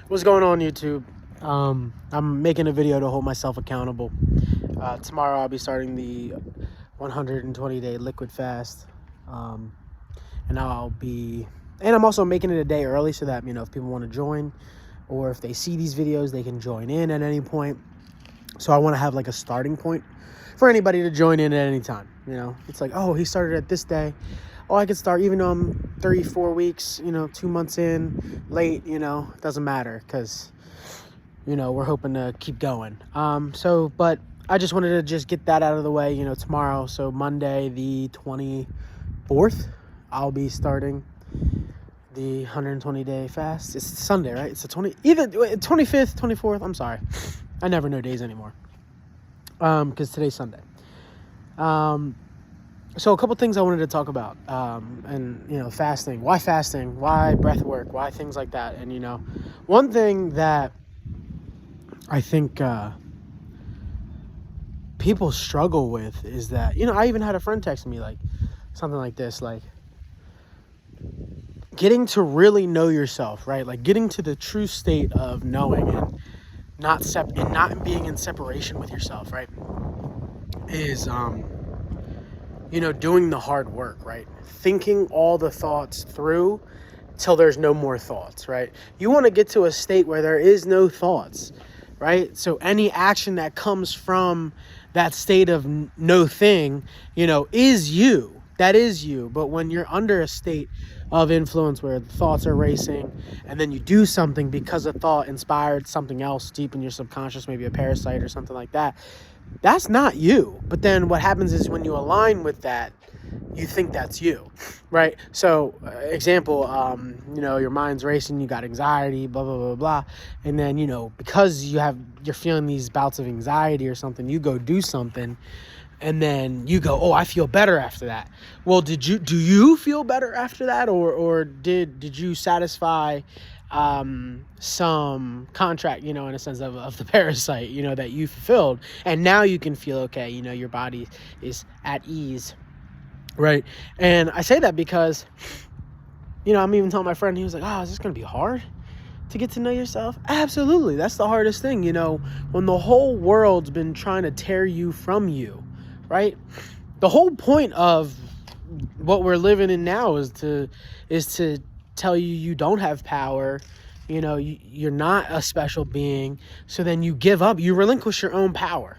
What's going on, YouTube? I'm making a video to hold myself accountable. Tomorrow I'll be starting the 120-day liquid fast, and I'm also making it a day early so that if people want to join, or if they see these videos, they can join in at any point. So I want to have like a starting point for anybody to join in at any time. It's like, oh, he started at this day. Oh, I could start even though I'm 3-4 weeks, 2 months in, late, it doesn't matter because, we're hoping to keep going. But I just wanted to just get that out of the way, tomorrow. So Monday, the 24th, I'll be starting the 120-day fast. It's Sunday, right? It's the either 25th, 24th. I'm sorry. I never know days anymore. Because today's Sunday. So a couple things I wanted to talk about, and fasting. Why fasting? Why breath work? Why things like that? And one thing that I think people struggle with is that I even had a friend text me like something like this, like getting to really know yourself, right? Like getting to the true state of knowing and not being in separation with yourself, right? Is doing the hard work, right? Thinking all the thoughts through till there's no more thoughts, right? You want to get to a state where there is no thoughts, right? So any action that comes from that state of no thing, is you. That is you. But when you're under a state of influence where the thoughts are racing and then you do something because a thought inspired something else deep in your subconscious, maybe a parasite or something like that, that's not you. But then what happens is when you align with that, you think that's you, right? So example, your mind's racing, you got anxiety, blah, blah, blah, blah. And then, because you're feeling these bouts of anxiety or something, you go do something and then you go, oh, I feel better after that. Well, do you feel better after that? Or did you satisfy some contract, in a sense of the parasite, that you fulfilled, and now you can feel okay, your body is at ease, right? And I say that because, I'm even telling my friend, he was like, oh, is this going to be hard to get to know yourself? Absolutely. That's the hardest thing, when the whole world's been trying to tear you from you, right? The whole point of what we're living in now is to tell you don't have power, you're not a special being. So then you give up, you relinquish your own power.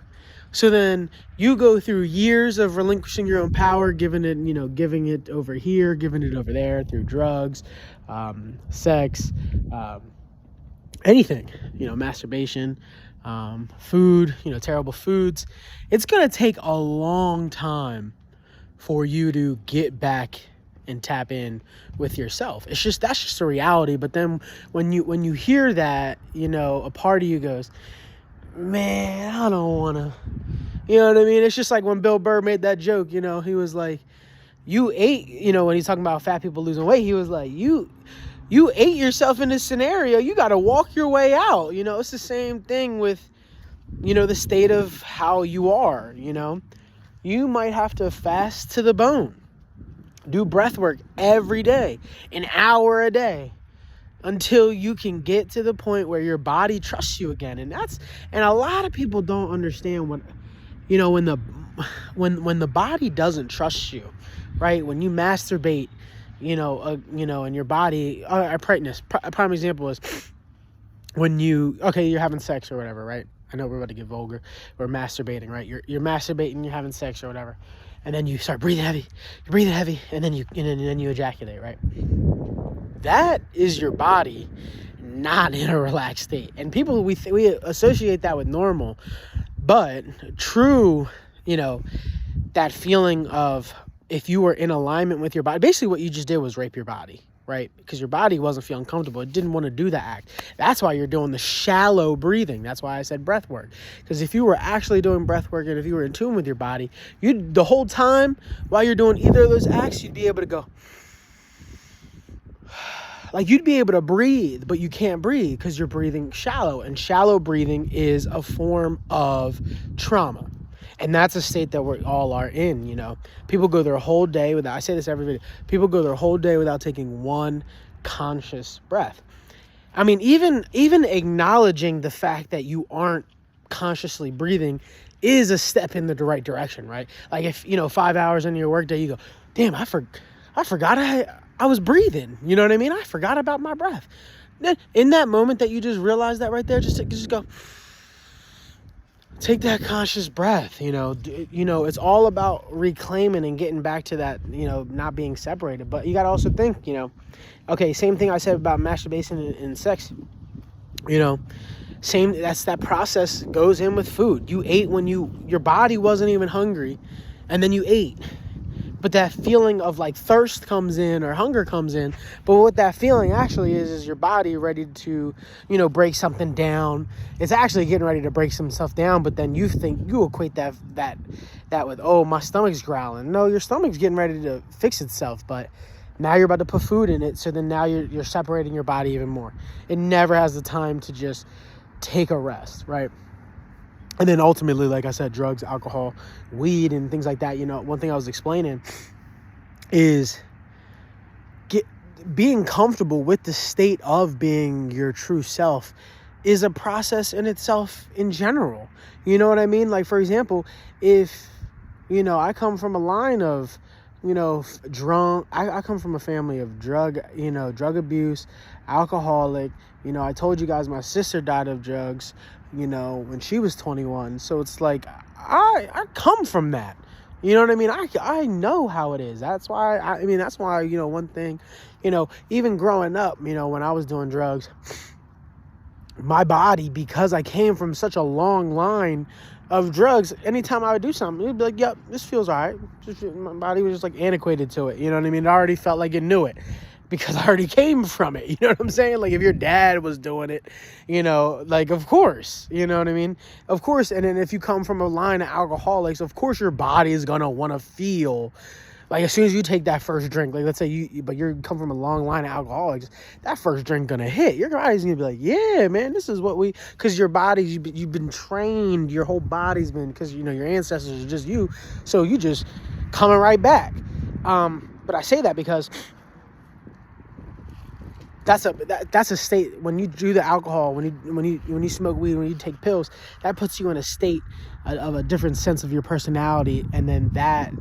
So then you go through years of relinquishing your own power, giving it over here, giving it over there through drugs, sex, anything, masturbation, food, terrible foods. It's going to take a long time for you to get back and tap in with yourself. That's just a reality. But then when you hear that, a part of you goes, man, I don't want to, you know what I mean? It's just like when Bill Burr made that joke, he was like, you ate, when he's talking about fat people losing weight, he was like, you ate yourself in this scenario. You got to walk your way out. It's the same thing with, the state of how you are, you might have to fast to the bone. Do breath work every day, an hour a day, until you can get to the point where your body trusts you again. And a lot of people don't understand when the body doesn't trust you, right? When you masturbate, and your body, a prime example is when you're having sex or whatever, right? I know we're about to get vulgar. We're masturbating, right? You're masturbating, you're having sex or whatever. And then you start breathing heavy, and then you ejaculate, right? That is your body not in a relaxed state. And people, we associate that with normal, but true, that feeling of if you were in alignment with your body, basically what you just did was rape your body, right? Because your body wasn't feeling comfortable. It didn't want to do that act. That's why you're doing the shallow breathing. That's why I said breath work. Because if you were actually doing breath work and if you were in tune with your body, the whole time while you're doing either of those acts, you'd be able to go, like you'd be able to breathe, but you can't breathe because you're breathing shallow. And shallow breathing is a form of trauma. And that's a state that we all are in, People go their whole day I say this every video, people go their whole day without taking one conscious breath. I mean, even acknowledging the fact that you aren't consciously breathing is a step in the right direction, right? Like if, 5 hours into your workday, you go, damn, I forgot I was breathing. You know what I mean? I forgot about my breath. Then in that moment that you just realize that right there, just go, take that conscious breath. It's all about reclaiming and getting back to that, not being separated. But you got to also think, okay, same thing I said about masturbation and sex, that process goes in with food. You ate when your body wasn't even hungry, and then you ate. But that feeling of like thirst comes in or hunger comes in. But what that feeling actually is your body ready to, break something down. It's actually getting ready to break some stuff down. But then you equate that with, oh, my stomach's growling. No, your stomach's getting ready to fix itself. But now you're about to put food in it. So then now you're separating your body even more. It never has the time to just take a rest, right? And then ultimately, like I said, drugs, alcohol, weed, and things like that. One thing I was explaining is being comfortable with the state of being your true self is a process in itself in general. You know what I mean? Like, for example, if, I come from a line of, drunk, I come from a family of drug abuse, alcoholic. I told you guys my sister died of drugs, when she was 21. So it's like, I come from that. You know what I mean? I know how it is. That's why, one thing, even growing up, when I was doing drugs, my body, because I came from such a long line of drugs, anytime I would do something, it'd be like, yep, this feels all right. My body was just like antiquated to it. You know what I mean? It already felt like it knew it, because I already came from it. You know what I'm saying? Like if your dad was doing it, like, of course, you know what I mean? Of course. And then if you come from a line of alcoholics, of course your body is going to want to feel like, as soon as you take that first drink, like let's say you come from a long line of alcoholics, that first drink going to hit. Your body's going to be like, yeah, man, this is what because your body's, you've been trained, your whole body's been, because, your ancestors are just you. So you just coming right back. But I say that because that's a state. When you do the alcohol, when you smoke weed, when you take pills, that puts you in a state of a different sense of your personality. And then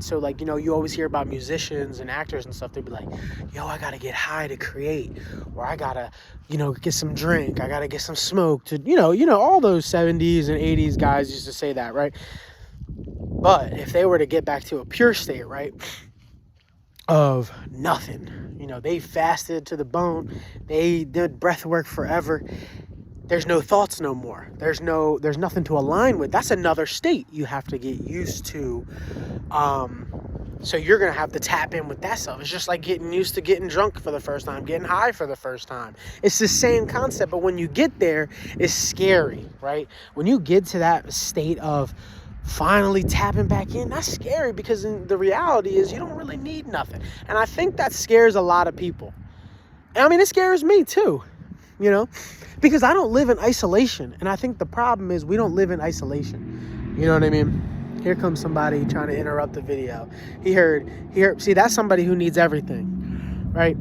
so like, you always hear about musicians and actors and stuff. They'd be like, yo, I gotta get high to create, or I gotta, get some drink, I gotta get some smoke to, all those 70s and 80s guys used to say that, right? But if they were to get back to a pure state, right, of nothing, they fasted to the bone, they did breath work forever, there's no thoughts no more, there's nothing to align with. That's another state you have to get used to. So you're gonna have to tap in with that stuff. It's just like getting used to getting drunk for the first time, getting high for the first time. It's the same concept, but when you get there, it's scary, right? When you get to that state of finally tapping back in, that's scary, because the reality is you don't really need nothing. And I think that scares a lot of people. And I mean, it scares me too, because I don't live in isolation. And I think the problem is we don't live in isolation. You know what I mean? Here comes somebody trying to interrupt the video. He heard, see, that's somebody who needs everything, right?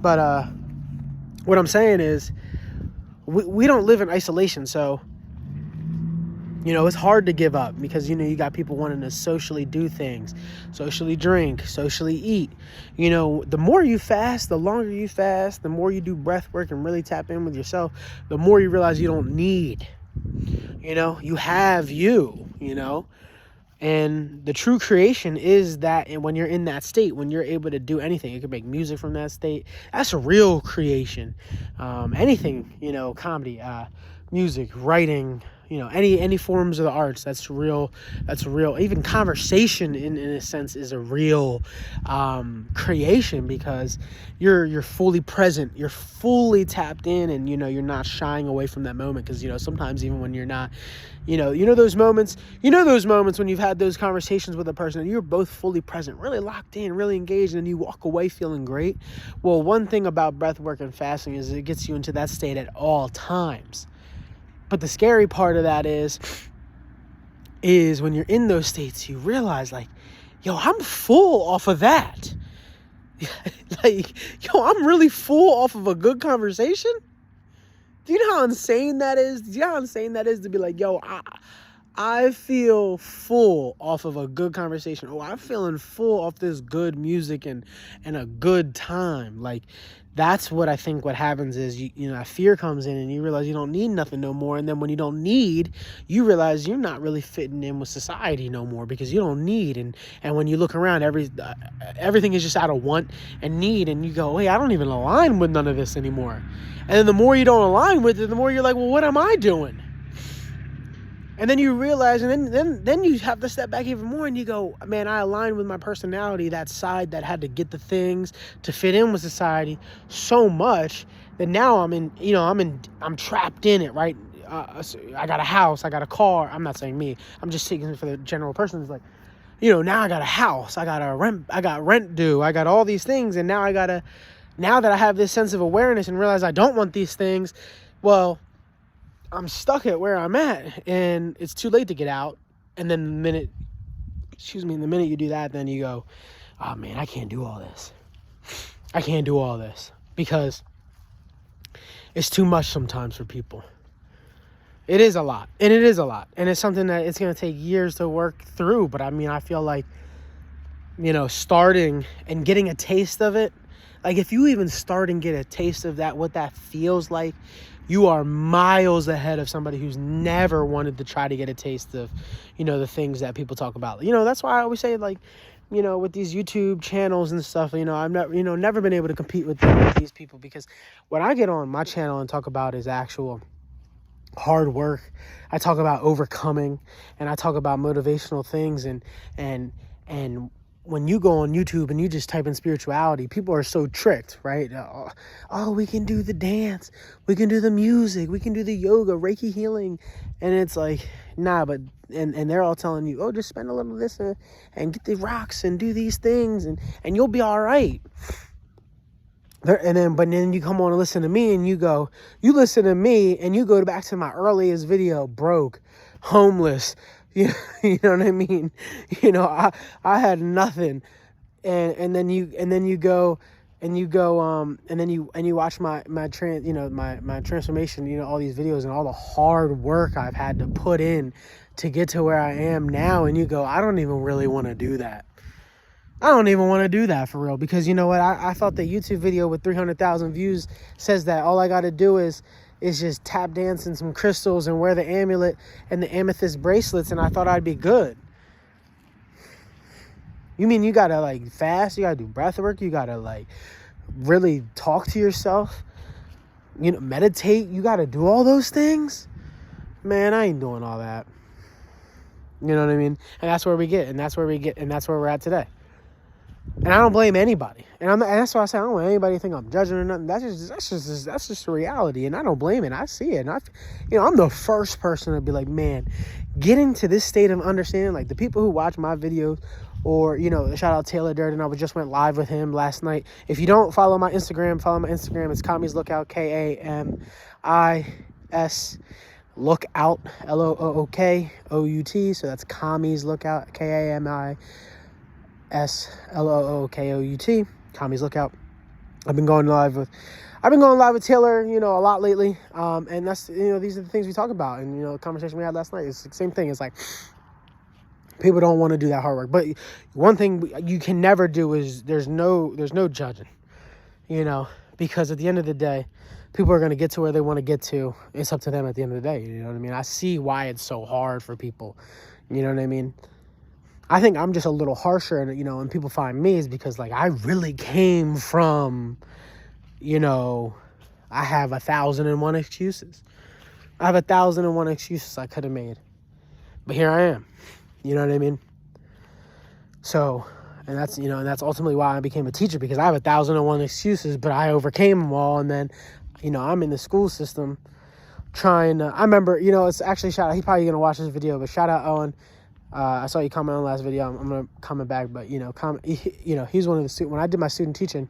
But what I'm saying is we don't live in isolation. So it's hard to give up, because, you got people wanting to socially do things, socially drink, socially eat. The more you fast, the longer you fast, the more you do breath work and really tap in with yourself, the more you realize you don't need, you have and the true creation is that. And when you're in that state, when you're able to do anything, you can make music from that state. That's a real creation. Anything, comedy, music, writing, any forms of the arts, that's real. Even conversation in a sense is a real creation, because you're fully present, you're fully tapped in, and you're not shying away from that moment. Because sometimes even when you're not, those moments when you've had those conversations with a person and you're both fully present, really locked in, really engaged, and you walk away feeling great. Well, one thing about breath work and fasting is it gets you into that state at all times. But the scary part of that is when you're in those states, you realize, like, yo, I'm full off of that. Like, yo, I'm really full off of a good conversation. Do you know how insane that is? Do you know how insane that is to be like, yo, I feel full off of a good conversation. Oh, I'm feeling full off this good music and a good time. Like, that's what I think what happens is, you know, that fear comes in and you realize you don't need nothing no more. And then when you don't need, you realize you're not really fitting in with society no more because you don't need. And when you look around, everything is just out of want and need. And you go, hey, I don't even align with none of this anymore. And then the more you don't align with it, the more you're like, well, what am I doing? And then you realize, and then you have to step back even more and you go, man, I aligned with my personality, that side that had to get the things to fit in with society so much that now I'm trapped in it, right? I got a house, I got a car. I'm not saying me. I'm just speaking for the general person. It's like, you know, now I got a house, I got rent due, I got all these things. And now now that I have this sense of awareness and realize I don't want these things, well, I'm stuck at where I'm at and it's too late to get out. And then the minute you do that, then you go, oh man, I can't do all this. I can't do all this because it's too much sometimes for people. It is a lot. And it's something that it's going to take years to work through. But I mean, I feel like, you know, starting and getting a taste of it, like if you even start and get a taste of that, what that feels like, you are miles ahead of somebody who's never wanted to try to get a taste of, you know, the things that people talk about. You know, that's why I always say, like, you know, with these YouTube channels and stuff, you know, I've never been able to compete with these people because what I get on my channel and talk about is actual hard work. I talk about overcoming and I talk about motivational things and when you go on YouTube and you just type in spirituality, people are so tricked, right? Oh, we can do the dance, we can do the music, we can do the yoga, Reiki healing. And it's like, nah, but, and they're all telling you, oh, just spend a little of this and get the rocks and do these things and you'll be all right. But then you come on and listen to me and you listen to me and you go back to my earliest video, broke, homeless, you know what I mean? You know, I had nothing. And then you watch my transformation, you know, all these videos and all the hard work I've had to put in to get to where I am now. And you go, I don't even really want to do that. I don't even want to do that for real because you know what? I thought the YouTube video with 300,000 views says that all I got to do is just tap dance in some crystals and wear the amulet and the amethyst bracelets and I thought I'd be good. You mean you gotta like fast, you gotta do breath work, you gotta like really talk to yourself, you know, meditate, you gotta do all those things? Man, I ain't doing all that. You know what I mean? And that's where we're at today. And I don't blame anybody. And that's why I say I don't want anybody to think I'm judging or nothing. That's just the reality. And I don't blame it. I see it. And I'm the first person to be like, man, getting to this state of understanding, like the people who watch my videos or, you know, shout out Taylor Durden. I just went live with him last night. If you don't follow my Instagram, It's Kami's Lookout, KAMIS Lookout, LOOKOUT. So that's Kami's Lookout, KAMIS LOOKOUT, Kami's Lookout. I've been going live with Taylor, you know, a lot lately. And that's, you know, these are the things we talk about. And, you know, the conversation we had last night is the same thing. It's like, people don't want to do that hard work. But one thing you can never do is there's no judging, you know, because at the end of the day, people are going to get to where they want to get to. It's up to them at the end of the day. You know what I mean? I see why it's so hard for people. You know what I mean? I think I'm just a little harsher, and you know, when people find me is because like I really came from, you know, I have 1,001 excuses. I have 1,001 excuses I could have made, but here I am. You know what I mean? So, and that's ultimately why I became a teacher, because I have 1,001 excuses, but I overcame them all. And then, you know, I'm in the school system trying to, I remember, you know, it's actually shout out, he's probably gonna watch this video, but shout out Owen. I saw you comment on the last video. I'm gonna comment back, but you know, he's one of the students. When I did my student teaching,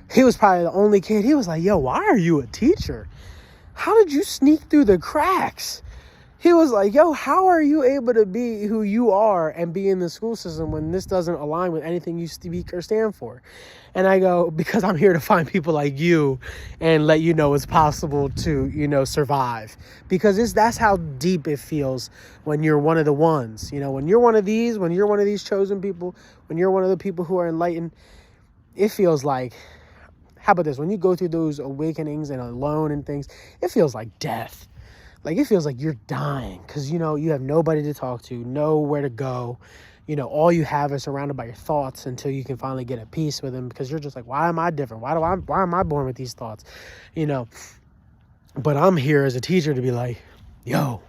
he was probably the only kid. He was like, "Yo, why are you a teacher? How did you sneak through the cracks? He was like, yo, how are you able to be who you are and be in the school system when this doesn't align with anything you speak or stand for? And I go, because I'm here to find people like you and let you know it's possible to, you know, survive. Because that's how deep it feels when you're one of the ones. You know, when you're one of these chosen people, when you're one of the people who are enlightened, it feels like, how about this? When you go through those awakenings and alone and things, it feels like death. Like, it feels like you're dying because, you know, you have nobody to talk to, nowhere to go. You know, all you have is surrounded by your thoughts until you can finally get at peace with them, because you're just like, why am I different? Why am I born with these thoughts? You know, but I'm here as a teacher to be like, yo,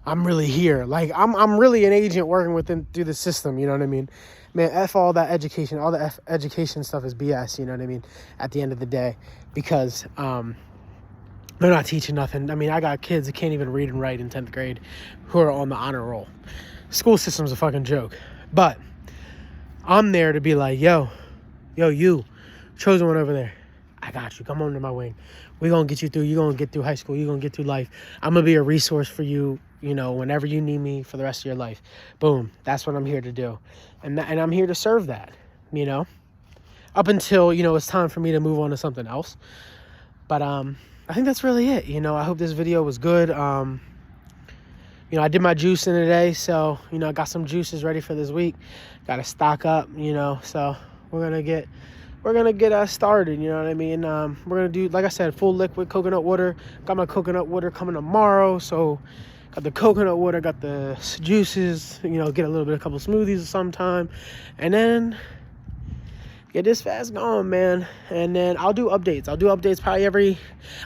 I'm really here. Like, I'm really an agent working through the system. You know what I mean? Man, F all that education. All the education stuff is BS. You know what I mean? At the end of the day, because, they're not teaching nothing. I mean, I got kids that can't even read and write in 10th grade who are on the honor roll. School system's a fucking joke. But I'm there to be like, yo, you, chosen one over there. I got you. Come under my wing. We're going to get you through. You're going to get through high school. You're going to get through life. I'm going to be a resource for you, you know, whenever you need me for the rest of your life. Boom. That's what I'm here to do. And I'm here to serve that, you know, up until, you know, it's time for me to move on to something else. But, I think that's really it. You know, I hope this video was good. You know, I did my juicing today, so, you know, I got some juices ready for this week. Got to stock up, you know, so we're going to get started, you know what I mean? We're going to do, like I said, full liquid coconut water. Got my coconut water coming tomorrow, so got the coconut water, got the juices, you know, get a couple smoothies sometime, and then get this fast going, man. And then I'll do updates. Probably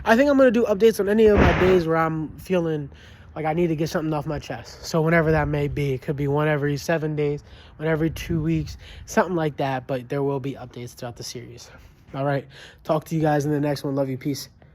I think I'm going to do updates on any of my days where I'm feeling like I need to get something off my chest. So whenever that may be, it could be one every 7 days, one every 2 weeks, something like that. But there will be updates throughout the series. All right. Talk to you guys in the next one. Love you. Peace.